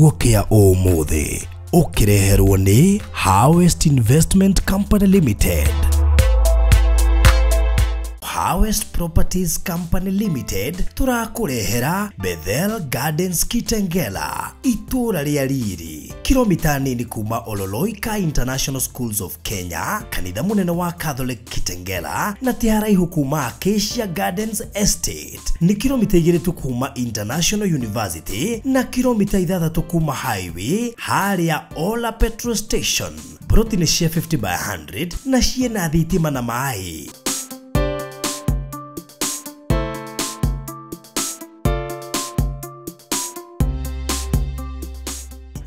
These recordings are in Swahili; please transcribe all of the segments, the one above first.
kiugo kia umuthi ukireherwo ni Harvest Investment Company Limited. Harvest Properties Company Limited turakurehera Bethel Gardens Kitengela, itura ria riri kilomita nini kuma Ololoika International Schools of Kenya, kanitha munene wa Catholic Kitengela, na tiharaihu kuma Acacia Gardens Estate ni kilomita 2 tu kuma International University na kilomita 6 kuma highway haria Ola Petrol Station. Broti ni share 50 by 100 na share na thitima na mai.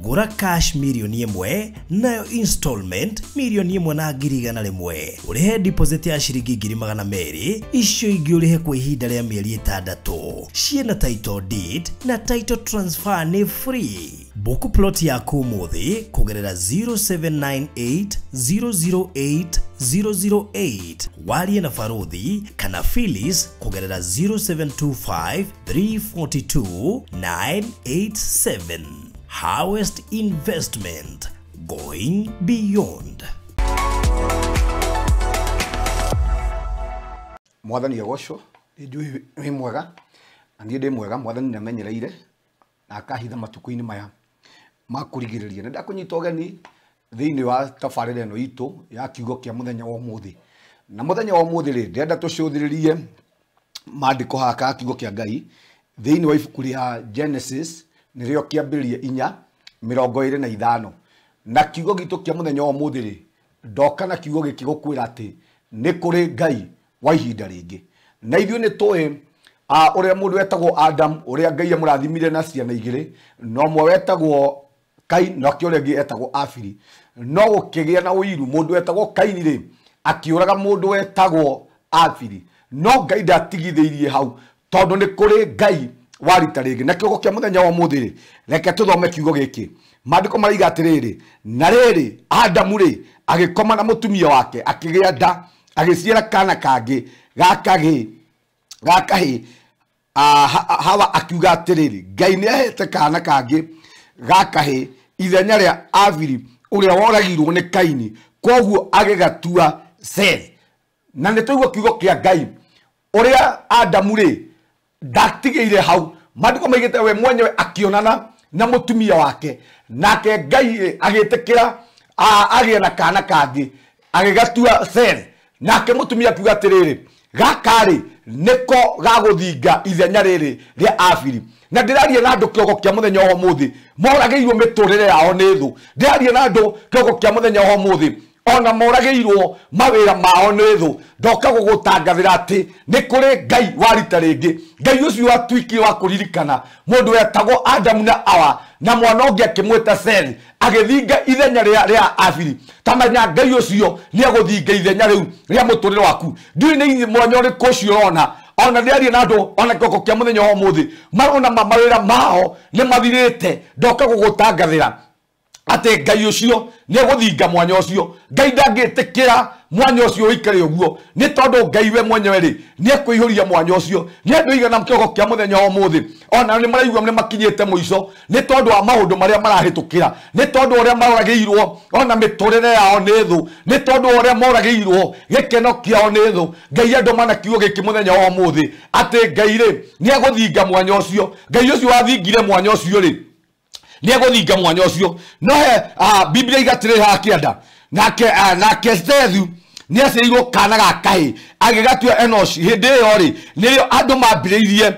Gura cash milioni imwe nayo installment milioni imwe na ngiri na rimwe. Urihe deposit ya shiringi 200 icio ingi urihe kwa ihinda ria mieri 6. Ciena title deed na title transfer ni free. Book plot yaku umuthi kugerera 0798008008 warie na Faruthi kana Phyllis kugerera 0725342987. Harvest Investment, going beyond. Mwathani agocwo ndui wi mwega andi ndi mwega mwathani namenyereire na akahitha matuku-ini maya makurigiriria nda kunyita ogeni thiini wa tabarire eno itu ya kiugo kia muthenya wa umuthi na muthenya wa umuthi ri ndenda tucuthiririe maandiko haka kiugo kia Ngai thiini wa ibuku ria Genesis nirio kiambirie 4:25 na kiugo gitu kia muthenya wa umuthi ri ndoka na kiugo giki gukwira ati ni kuri Ngai wa ihinda ringi na ithuĩ ni tuĩ uria mundu wetagwo Adam uria Ngai amurathimire na ciana igĩrĩ no mwe wetagwo Kain no kĩo ũrĩa etagwo Abili no gũkĩgĩa na ũiru mundu wetagwo Kain ri akiũraga mundu wetagwo Abili no Ngai ndatigithĩirie hau tondu ni kuri Ngai wa rita ringi na kiugo kia muthenya wa umuthi ri reke tuthome kiugo giki maandiko mariga atiriri na riri Adamu ri agikoma na mutumia wake akigĩa nda agiciara kana kangi gakahi Hawa akiuga atiriri Ngai ni ahete kana kangi gakahi ithenya ria Abili uria woragirwo ni Kaini koguo agigatua Seth na ni tuigua kiugo kia Ngai uria Adamu ri ndatigĩire hau maandiko maigĩte we mwenyewe akionana na mutumia wake nake Ngai agĩtĩkĩra agĩe na kana kangi agĩgatua Seth nake mutumia akiuga atiriri gakari niko gaguthinga ithenya riri ria Abili na ndiraria na andu kĩogo kia muthenya wa umuthi moragĩirwo mĩtũrĩre yao nĩ thũ ndiraria na andu kĩogo kia muthenya wa umuthi ona moragĩirwo mawĩra mao nĩ thũ ndoka gũgũtangathĩra atĩ nĩ kũrĩ Ngai wa rita rĩngĩ Ngai ũcio atuĩkire wa kũririkana mũndũ wetagwo Adamu na Hawa na mwana ũngĩ akĩmwĩta Seth agĩthinga ithenya ria Abili tamenya Ngai ũcio nĩ agũthinga ithenya rĩu rĩa mũtũrĩre waku ndiũĩ nĩ mwanya ũrĩkũ ũcio ũrona ona ndiaria na andu ona kĩogo kia muthenya wa umuthi marona mawĩra mao nĩ mathirĩte ndoka gũgũtangathĩra ate Ngai ucio ni eguthinga mwanya ucio Ngai ndangĩtĩkĩra mwanya ucio ũikare ũguo nĩ tondũ Ngai we mwenyewe ri ni ekũihũria mwanya ucio ni andũ igana kĩogo kia muthenya wa umuthi ona nĩ maraigua nĩ makinyĩte mũico nĩ tondũ wa maũndũ marĩa marahĩtũkĩra nĩ tondũ ũrĩa moragĩirwo ona mĩtũrĩre yao nĩ thũ nĩ tondũ ũrĩa moragĩirwo gĩkeno kĩao nĩ thũ Ngai andũ mana kiugo gĩkĩ muthenya wa umuthi atĩ Ngai ri ni egũthinga mwanya ucio Ngai ucio wathingire mwanya ucio ri ni eguthinga mwanya ucio no he Biblia igatire ha kianda nake Sethu ni aceirwo kana gakahi agigatua Enosh hindi yo ri nirio andu mambiriirie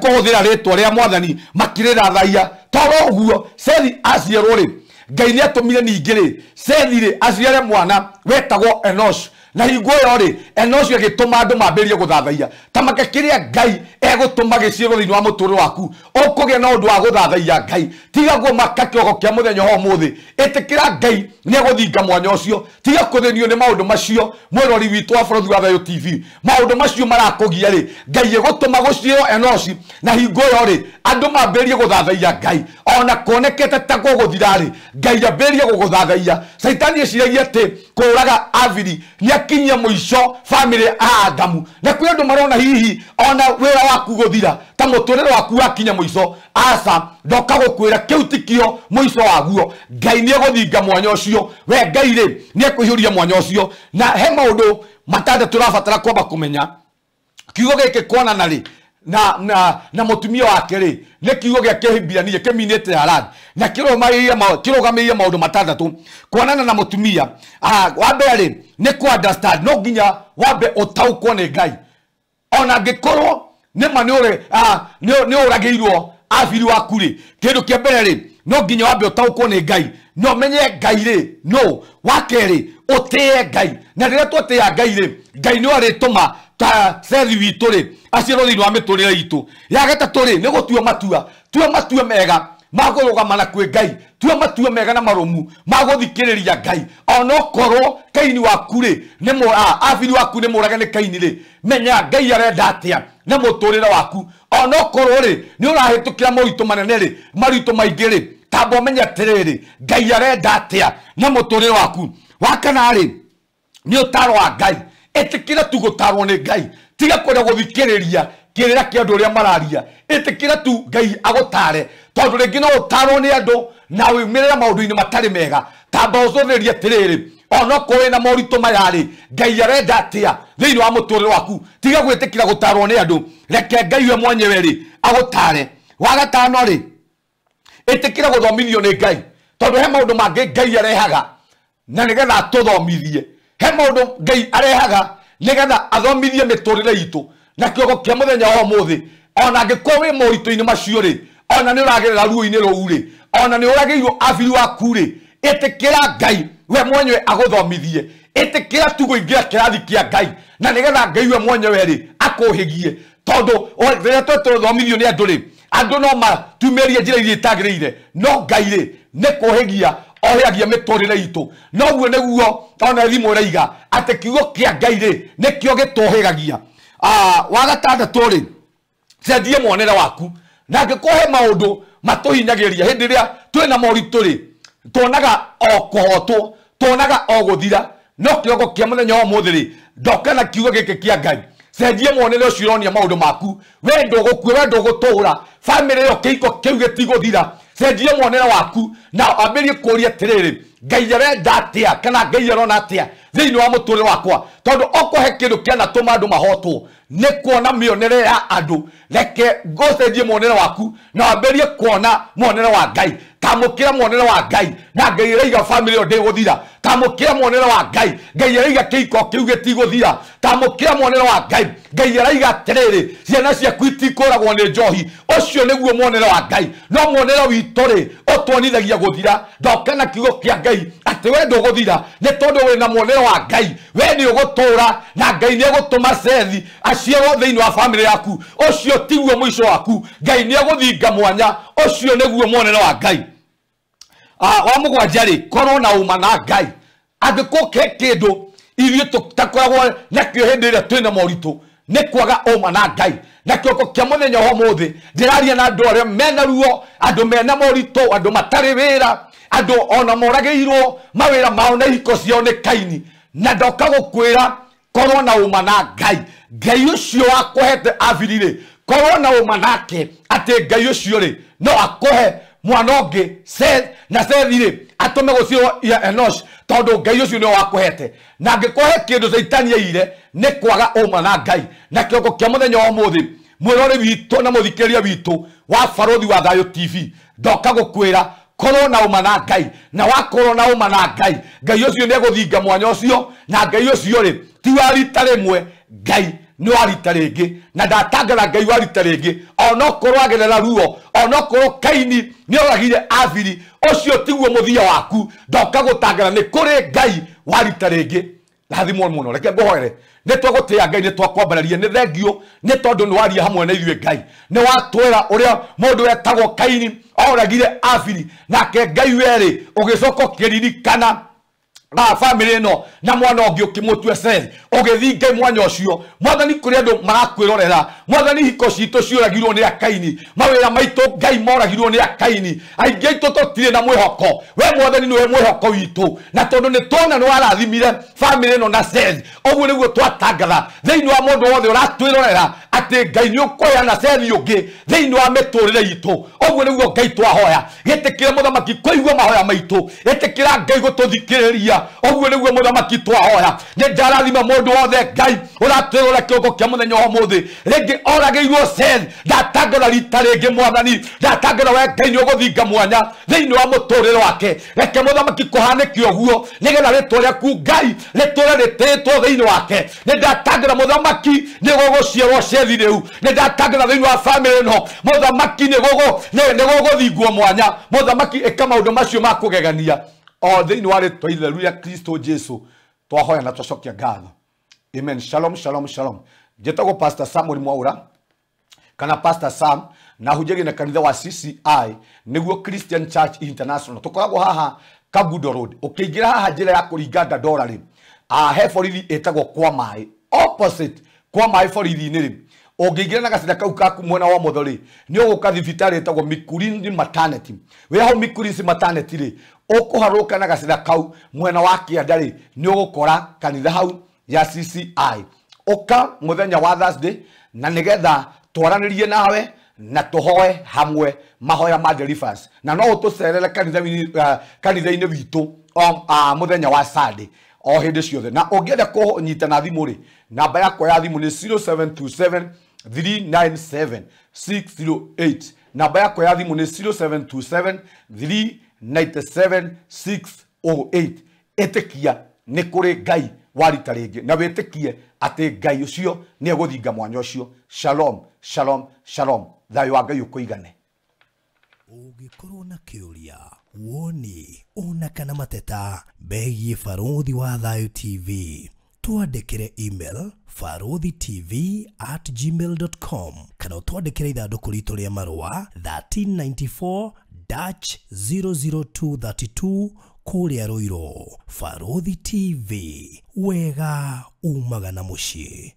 kuhuthira ritwa ria Mwathani makirira thaia toro guo Sethi aciarwo ri Ngai ni atumire ningi ri Sethi ri aciare mwana wetagwo Enosh na hingo yo ri Enosh agituma andu mambirie guthathaia tamake kiria Ngai egutuma giciaro thini wa mũtũrĩre waku ũkũgĩa na ũndũ wa gũthathaia Ngai tiga gũmaka kĩogo kia muthenya wa umuthi ĩtĩkĩra Ngai nĩ egũthinga mwanya ũcio tiga kũthĩnio nĩ maũndũ macio mwĩrori witũ wa bũrũri wa Thayũ TV maũndũ macio marakũgia ri Ngai egũtuma gũciaro Enosh na hingo yo ri andu mambirie guthathaia Ngai ona kuonekete ta gũgũthira ri ngai amberia guguthathaia saitani eciragia ati kuraga Avili ni akinyia muico family Adamu na kwi andu marona hihi ona wira waku guthira ta muturire waku akinya muico asa ndoka gukwira kiu tikio muico waguo ngai ni eguthinga mwanya ucio we ngai ri ni ekwihuria mwanya ucio na he maundu matanda turabatara kwamba kumenya kiugo giki kuonana ri na mutumia wake ri ne kiugo gya Kihibirania keminete harad na kirogamiria maundu matandatu kuonana na mutumia wambe ri ne ku understand no ginya wambe utaukwo ni ngai ona ngikorwo ne manure ne uragirwo Avili waku ri kindu kia mbere ri no ginya wambe utaukwo ni ngai no menye ngai ri no wakeri utie ngai na rira twatia ngai ri ngai no arituma ta sethi witu ri aciro thini wa miturire itu ya gatatu ri ni gutua matua mega magurugama na kwi ngai tua matua mega na marumu maguthikiriria ngai ona korwo kaini waku ri ni Avili waku ni murage ni kaini ri menya ngai arenda atia na muturire waku ona korwo ri ni urahitukira moritu manene ri maritu maingi ri tambo menya tiriri ngai arenda atia na muturire waku wakana ri ni utarwa ngai etikira tu gutarwo ni ngai tiga kwenda guthikiriria kirira kia andu ria mararia etikira tu ngai agutare tondu ringi no utarwo ni andu na wimirira maundu-ini matari mega tamba ucuthirie tiriri ona kowe na moritu mayari ngai arenda atia thiini wa muturire waku tiga gwitikira gutarwo ni andu reke ngai we mwenyewe ri agutare wagatano ri etikira guthomithio ni ngai tondu he maundu mangi ngai arehaga na nigetha tuthomithie he maundu ngai arehaga nigetha athomithie miturire itu na kiogo kia muthenya wa muthi ona ngikwo wi moritu-ini macio ri ona ni uragirira ruo-ini ruu ri ona ni uragirwo Avili waku ri etikira ngai we mwenyewe aguthomithie etikira tu guingira kirathi kia ngai na nigetha ngai we mwenyewe ri akuhigie tondu rira tuthomithio ni andu ri andu no matumerie njira iria itagirire no ngai ri ni kuhigia ohiagia miturire itu noguo niguo ona thimu reiga ati kiugo kia ngai ri nikio gituhigagia wagatandatu ri cenjie mwonere waku na ngikuhe maundu matuhinyagiria hindi ria twina moritu ri tuonaga o kuhotwo tuonaga o guthira no kiogo kia muthenya wa muthi ri ndoka na kiugo giki kia ngai cenjie mwonere ucio uronia maundu maku we ndugukue we ndugutura family yo kiiko kiu gitiguthira cenjie mwonere waku na ambirie kuria tiriri ngai arenda atia kana ngai arona atia thiini wa muturire wakwa tondu okohe kindu kiana tuma andu mahotwo ni kuona mionere ya andu reke ngocenjie mwonere waku na ambirie kuona mwonere wa ngai tamukira mwonere wa ngai na ngai reiga family yo ndiguthira tamukira mwonere wa ngai ngai reiga kiiko kiu gitiguthira tamukira mwonere wa ngai ngai reiga tiriri ciana ciaku itikuragwo ni njohi ucio niguo mwonere wa ngai no mwonere witu ri utwonithagia guthira ndoka na kiugo kia ngai ati we nduguthira ni tondu wina mwonere wa ngai we ni ugutura na ngai ni egutuma sethi aciarwo thiini wa family yaku ucio tiguo mwico waku ngai ni eguthinga mwanya ucio niguo mwonere wa ngai wa mugwanja ri korwo na uma na ngai angiko ke kindu irio tutakoragwo nakio hindi ria twina moritu ni kwaga uma na ngai na kioko kia muthenya wa muthi ndiraria na andu aria mena ruo andu mena moritu andu matari wira andu ona moragiirwo mawira mao na ihiko ciao ni kaini na ndoka gukwira korwo na uma na ngai ngai ucio akuhete Avili ri korwo na uma nake ati ngai ucio ri no akuhe mwana ungi na Sethi ri atume gucirwo Enosh tondu ngai ucio ni wakuhete na ngikuhe kindu saitani yaire ni kwaga uma na ngai na kioko kia muthenya wa muthi mwirori witu na muthikiriria witu wa Barothi wa Thayo TV ndoka gukwira korwo na uma na ngai na wakorwo na uma na ngai ngai ucio ni eguthinga mwanya ucio na ngai ucio ri ti wa rita rimwe ngai ni wa rita ringi na ndatangara ngai wa rita ringi ona korwo agerera ruo ona korwo kaini ni oragire Avili ucio tiguo muthia waku ndoka gutangara ni kuri ngai wa rita ringi rathimwo muno reke ngohere ni twagutia ngai ni twakwambararia ni thengio ni tondu ni waria hamwe na ithuĩ ngai ni watwira uria mundu wetagwo kaini oragire Avili nake ngai weri ugicoka kiririkana na family no na mwana ongi ukimutwe Seth ogithinge mwanya ucio mwathani kuri andu marakwirorera mwathani hiko cito ciuragirwo ni akaini mawira maitu Ngai moragirwo ni akaini aingi aitu totire na mwihoko we mwathani niwe mwihoko witu na tondu ni tona ni warathimire family no na Seth oguo niguo twatangatha thiini wa mundu wothe uratwirorera ati Ngai ni ukoya na Seth ungi thiini wa miturire yitu oguo niguo Ngai twahoya gitikire muthamaki kuigwa mahoya maitu gitikira Ngai gututhikiriria oguo niguo muthamaki twahoya ni ndarathima mundu wothe Ngai uratwirora kiongo kia muthenya wa muthi ringi orageirwo Seth ndatangatha rita ringi mwathani ndatangatha we Ngai ni uguthinga mwanya thiini wa muturire wake reke muthamaki kuhanike oguo nigetha ritwa riaku Ngai riture rititwo thiini wake ni ndatangatha muthamaki ni guguciarwo Seth riu ni ndatangatha thiini wa family no muthamaki ni guguthingwo mwanya muthamaki eka maundu macio ma kugegania o thiini wa ritwa itheru ria Kristo Jesu twahoya na twacokia ngatho. Amen. Shalom, shalom, shalom. Jetagwo Pastor Samuel Mwaura kana Pastor Sam na hujege na kanitha wa CCI niguo Christian Church International. Tukoragwo haha Kagudo Road. Ukiingira haha njira ya kuringanda dolari. He borithi etagwo kwa mai. Opposite kwa mai borithi-ini ri. Ungiingira na gacira kau kaku mwena wa muthori ni uguka thibitari etagwo Mikurindi Maternity. We hau Mikurindi Maternity ri ukuharuka na gacira kau mwena wa Kianda ri ni ugukora kanitha hau ya CCI. Oka muthenya wa Thursday na nigetha twaranirie nawe na tuhoe hamwe mahoya ma deliverance na no utucerere kanitha-ini witu muthenya wa Sunday o hindi ciothe na ungienda kunyitana thimu ri namba yakwa ya thimu ni 0727 397 608 namba yakwa ya thimu ni 0727 397 608 etikia ni kuri Ngai warita ringi na witikie ati Ngai ucio ni eguthinga mwanya ucio. Shalom, shalom, shalom. Thayo wa Ngai ukuigane. Ungikorwo na kiuria woni ona kana mateta begie Baruthi wa Thayo TV twandikire email baruthitv@gmail.com kana twandikire ithanduku ritu ria marua 1394-00232 kuria Ruiru. Baruthi TV, wega umaga na mucii.